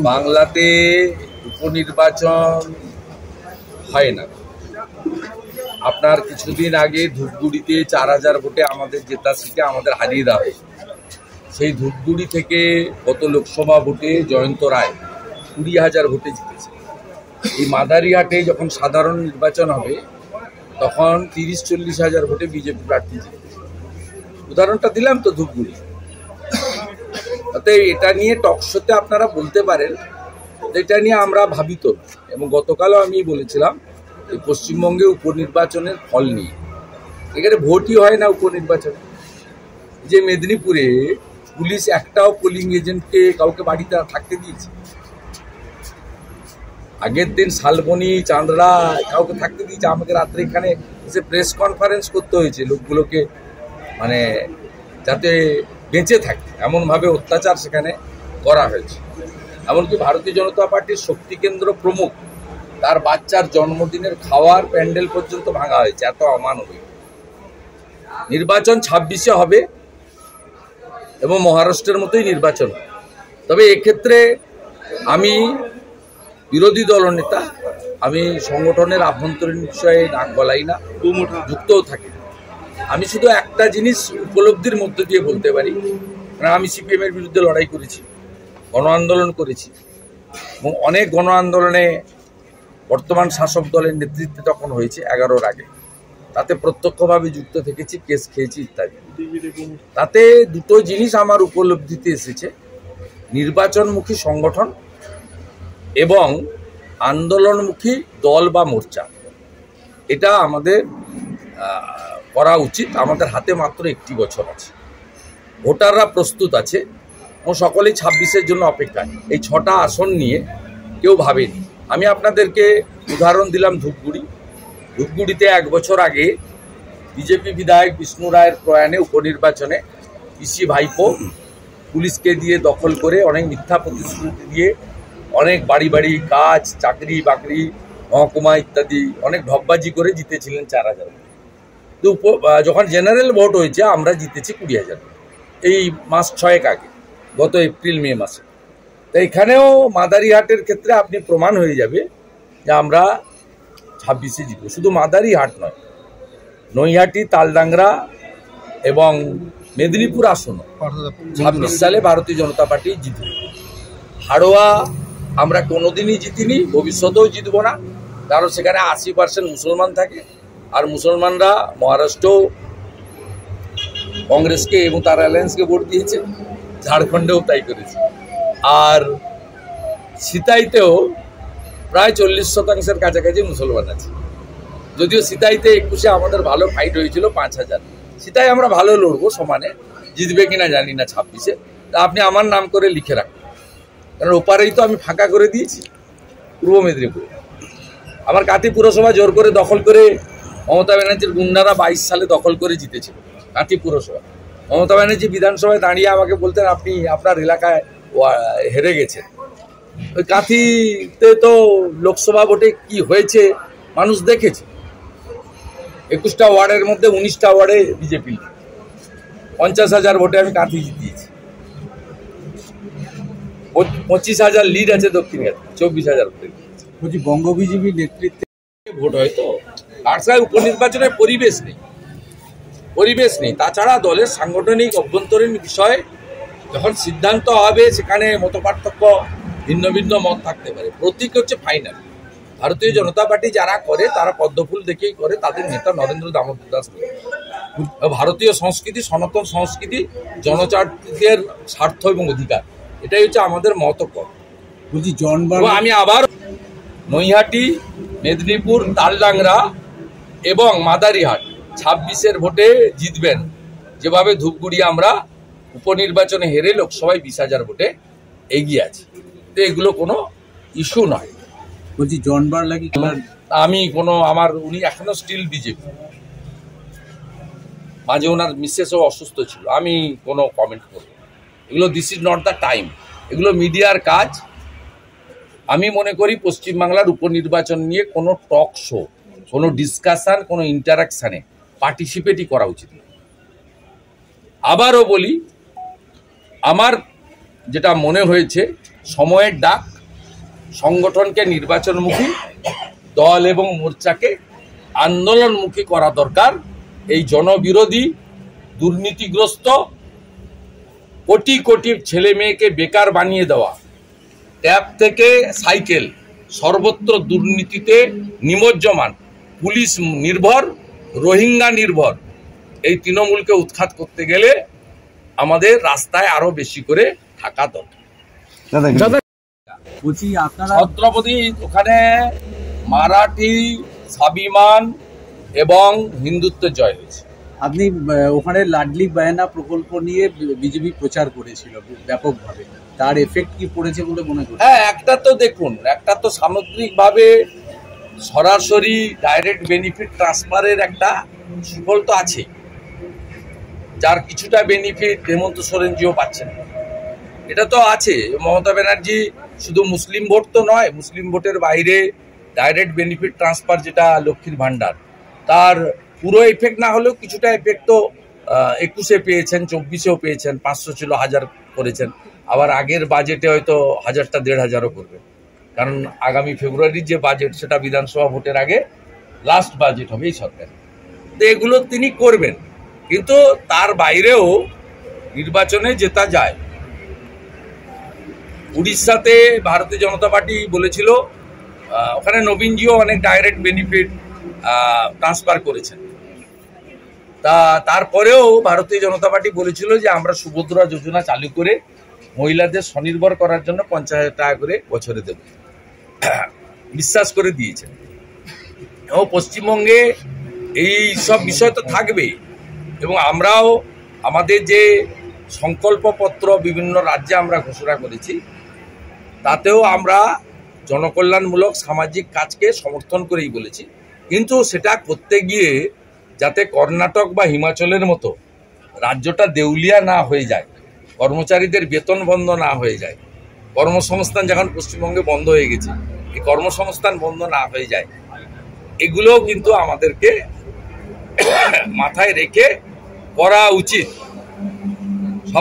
বাংলাতে উপনির্বাচন হয় না। আপনার কিছুদিন আগে ধূপগুড়িতে 4000 ভোটে আমাদের জেতা সিটে আমাদের হারিয়ে দেওয়া হয়। সেই ধূপগুড়ি থেকে গত লোকসভা ভোটে জয়ন্ত রায় 20,000 ভোটে জিতেছে। এই মাদারিহাটে যখন সাধারণ নির্বাচন হবে তখন 30-40 হাজার ভোটে বিজেপি প্রার্থী জিতেছে। উদাহরণটা দিলাম তো ধূপগুড়ি। অতএব এটা নিয়ে টকশোতে আপনারা বলতে পারেন, এটা নিয়ে আমরা ভাবিত। এবং গতকালও আমি বলেছিলাম যে পশ্চিমবঙ্গে উপনির্বাচনের ফল নিয়ে এখানে ভোটই হয় না। উপনির্বাচনে যে মেদিনীপুরে পুলিশ একটাও পোলিং এজেন্টকে কাউকে বাড়িতে থাকতে দিয়েছে, আগের দিন শালবনী চাঁদড়া কাউকে থাকতে দিয়েছে। আমাকে রাত্রে এখানে এসে প্রেস কনফারেন্স করতে হয়েছে লোকগুলোকে, মানে যাতে বেঁচে থাকে এমনভাবে অত্যাচার সেখানে করা হয়েছে। এমনকি ভারতীয় জনতা পার্টির শক্তি কেন্দ্র প্রমুখ তার বাচ্চার জন্মদিনের খাওয়ার প্যান্ডেল পর্যন্ত ভাঙা হয়েছে। এত অমানবিক। নির্বাচন 26-এ হবে এবং মহারাষ্ট্রের মতোই নির্বাচন। তবে এক্ষেত্রে আমি বিরোধী দলনেতা, আমি সংগঠনের আভ্যন্তরীণ বিষয়ে নাক গলাই না, যুক্তও থাকি। আমি শুধু একটা জিনিস উপলব্ধির মধ্য দিয়ে বলতে পারি, আমি সিপিএমের বিরুদ্ধে লড়াই করেছি, গণ আন্দোলন করেছি এবং অনেক গণ আন্দোলনে বর্তমান শাসক দলের নেতৃত্বে তখন হয়েছে 11-র আগে, তাতে প্রত্যক্ষভাবে যুক্ত থেকেছি, কেস খেয়েছি ইত্যাদি। তাতে দুটো জিনিস আমার উপলব্ধিতে এসেছে: নির্বাচনমুখী সংগঠন এবং আন্দোলনমুখী দল বা মোর্চা। এটা আমাদের করা উচিত। আমাদের হাতে মাত্র 1 বছর আছে, ভোটাররা প্রস্তুত আছে এবং সকলেই 26-এর জন্য অপেক্ষায়। এই 6টা আসন নিয়ে কেউ ভাবেনি। আমি আপনাদেরকে উদাহরণ দিলাম ধূপগুড়িতে 1 বছর আগে বিজেপি বিধায়ক বিষ্ণু রায়ের প্রয়াণে উপনির্বাচনে পিসি ভাইপো পুলিশকে দিয়ে দখল করে অনেক মিথ্যা প্রতিশ্রুতি দিয়ে অনেক বাড়ি বাড়ি কাজ, চাকরি বাকরি, মহকুমা ইত্যাদি অনেক ঢপবাজি করে জিতেছিলেন 4000। তো যখন জেনারেল ভোট হয়েছে আমরা জিতেছি 20,000, এই মাস 6 আগে, গত এপ্রিল-মে মাসে। তো এখানেও মাদারিহাটের ক্ষেত্রে আপনি প্রমাণ হয়ে যাবে যে আমরা 26-এ জিতব। শুধু মাদারিহাট নয়, নৈহাটি, তালডাংরা এবং মেদিনীপুর আসনও 26 সালে ভারতীয় জনতা পার্টি জিতবে। হাড়োয়া আমরা কোনোদিনই জিতিনি, ভবিষ্যতেও জিতব না, কারণ সেখানে 80% মুসলমান থাকে। আর মুসলমানরা মহারাষ্ট্র কংগ্রেসকে এবং তার অ্যালায়েন্সকে ভোট দিয়েছে, ঝাড়খণ্ডেও তাই করেছে। আর সিতাইতেও প্রায় 40% কাছাকাছি মুসলমান আছে। যদিও সিতাইতে 21-এ আমাদের ভালো ফাইট হয়েছিল 5000। সিতাই আমরা ভালো লড়বো, সমানে জিতবে কিনা জানি না 26-এ। তা আপনি আমার নাম করে লিখে রাখুন, কারণ ওপারেই তো আমি ফাঁকা করে দিয়েছি পূর্ব মেদিনীপুরে। আমার কাঁথি পুরসভা জোর করে দখল করে মমতা ব্যানার্জির গুন্ডারা 22 সালে দখল করে জিতেছিল কাঁথি পুরসভা। মমতা ব্যানার্জি বিধানসভায় দাঁড়িয়ে আমাকে বলতেন, আপনি আপনার এলাকায় হেরে গেছেন। ওই কাঁথিতে তো লোকসভা ভোটে কি হয়েছে মানুষ দেখেছে। 21টা ওয়ার্ডের মধ্যে 19টা ওয়ার্ডে বিজেপি, 50,000 ভোটে আমি কাঁথি জিতিয়েছি। 25,000 লিড আছে দক্ষিণে, 24,000 ভোটে। বলছি বঙ্গ বিজেপির নেতৃত্বে ভোট হয়তো আর উপনির্বাচনের পরিবেশ নেই। তাছাড়া দলের সাংগঠনিক অভ্যন্তরীণ বিষয়ে যখন সিদ্ধান্ত হবে সেখানে মতপার্থক্য, ভিন্ন ভিন্ন মত থাকতে পারে। প্রতীক হচ্ছে ফাইনাল। ভারতীয় জনতা পার্টি যারা করে তারা পদ্মফুল দেখেই করে। তাদের নেতা নরেন্দ্র দামোদর দাস। ভারতীয় সংস্কৃতি, সনাতন সংস্কৃতি, জনজাতিদের স্বার্থ এবং অধিকার, এটাই হচ্ছে আমাদের মতপথ। বলছি আমি আবার নৈহাটি, মেদিনীপুর, তালডাংরা এবং মাদারিহাট 26-এর ভোটে জিতবেন। যেভাবে ধূপগুড়ি আমরা উপনির্বাচনে হেরে লোকসভায় 20,000 ভোটে এগিয়ে আছি। তো এগুলো কোনো ইস্যু নয়। বলছি জন বার্লা কি আমি কোনো উনি এখনো স্টিল বিজেপি। মাঝে ওনার মিসেসও অসুস্থ ছিল। আমি কোনো কমেন্ট করব এগুলো, this is not the time. এগুলো মিডিয়ার কাজ। আমি মনে করি পশ্চিমবাংলার উপনির্বাচন নিয়ে কোনো টক শো, কোনো ডিসকাশন, কোনো ইন্টারাকশানে পার্টিসিপেটই করা উচিত না। আবারও বলি, আমার যেটা মনে হয়েছে সময়ের ডাক, সংগঠনকে নির্বাচনমুখী, দল এবং মোর্চাকে আন্দোলনমুখী করা দরকার। এই জনবিরোধী, দুর্নীতিগ্রস্ত, কোটি কোটি ছেলে মেয়েকে বেকার বানিয়ে দেওয়া, ট্যাব থেকে সাইকেল, সর্বত্র দুর্নীতিতে নিমজ্জমান, পুলিশ নির্ভর, রোহিঙ্গা নির্ভর এই তৃণমূলকে উৎখাত করতে গেলে আমাদের রাস্তায় আরো বেশি করে থাকা দরকার। বলছি আপনারা ছত্রপতি ওখানে মারাঠি, স্বাভিমান এবং হিন্দুত্বের জয় হয়েছে। আপনি ওখানে লাডলি বায়না প্রকল্প নিয়ে বিজেপি প্রচার করেছিল ব্যাপকভাবে, তার এফেক্ট কি পড়েছে বলে মনে করেন? হ্যাঁ, একটা তো দেখুন, একটা তো সামগ্রিকভাবে সরাসরি ডাইরেক্ট বেনিফিট ট্রান্সফারের একটা সুফল তো আছে, যার কিছুটা বেনিফিট হেমন্ত সোরেনজিও পাচ্ছেন, এটা তো আছে। মমতা ব্যানার্জি শুধু মুসলিম ভোট তো নয়, মুসলিম ভোটের বাইরে ডাইরেক্ট বেনিফিট ট্রান্সফার যেটা লক্ষ্মীর ভান্ডার, তার পুরো এফেক্ট না হলেও কিছুটা এফেক্ট তো 21-এ পেয়েছেন, 24-এও পেয়েছেন, 500 ছিল 1000 করেছেন, আবার আগের বাজেটে হয়তো 1000টা 1500ও করবে, কারণ আগামী ফেব্রুয়ারির যে বাজেট সেটা বিধানসভা ভোটের আগে লাস্ট বাজেট হবে এই সরকার, তো এগুলো তিনি করবেন। কিন্তু তার বাইরেও নির্বাচনে জেতা যায়। উড়িষ্যাতে ভারতীয় জনতা পার্টি বলেছিল, ওখানে নবীনজিও অনেক ডাইরেক্ট বেনিফিট ট্রান্সফার করেছেন, তারপরেও ভারতীয় জনতা পার্টি বলেছিল যে আমরা সুভদ্রা যোজনা চালু করে মহিলাদের স্বনির্ভর করার জন্য 50,000 টাকা করে বছরে দেব, বিশ্বাস করে দিয়েছেন। ও পশ্চিমবঙ্গে এই সব বিষয় তো থাকবেই, এবং আমরাও আমাদের যে সংকল্পপত্র বিভিন্ন রাজ্যে আমরা ঘোষণা করেছি তাতেও আমরা জনকল্যাণমূলক সামাজিক কাজকে সমর্থন করেই বলেছি, কিন্তু সেটা করতে গিয়ে যাতে কর্ণাটক বা হিমাচলের মতো রাজ্যটা দেউলিয়া না হয়ে যায়, কর্মচারীদের বেতন বন্ধ না হয়ে যায়, কর্মসংস্থান যখন পশ্চিমবঙ্গে বন্ধ হয়ে গেছে, এই কর্মসংস্থান বন্ধ না হয়ে যায়, এগুলোও কিন্তু আমাদেরকে মাথায় রেখে করা উচিত।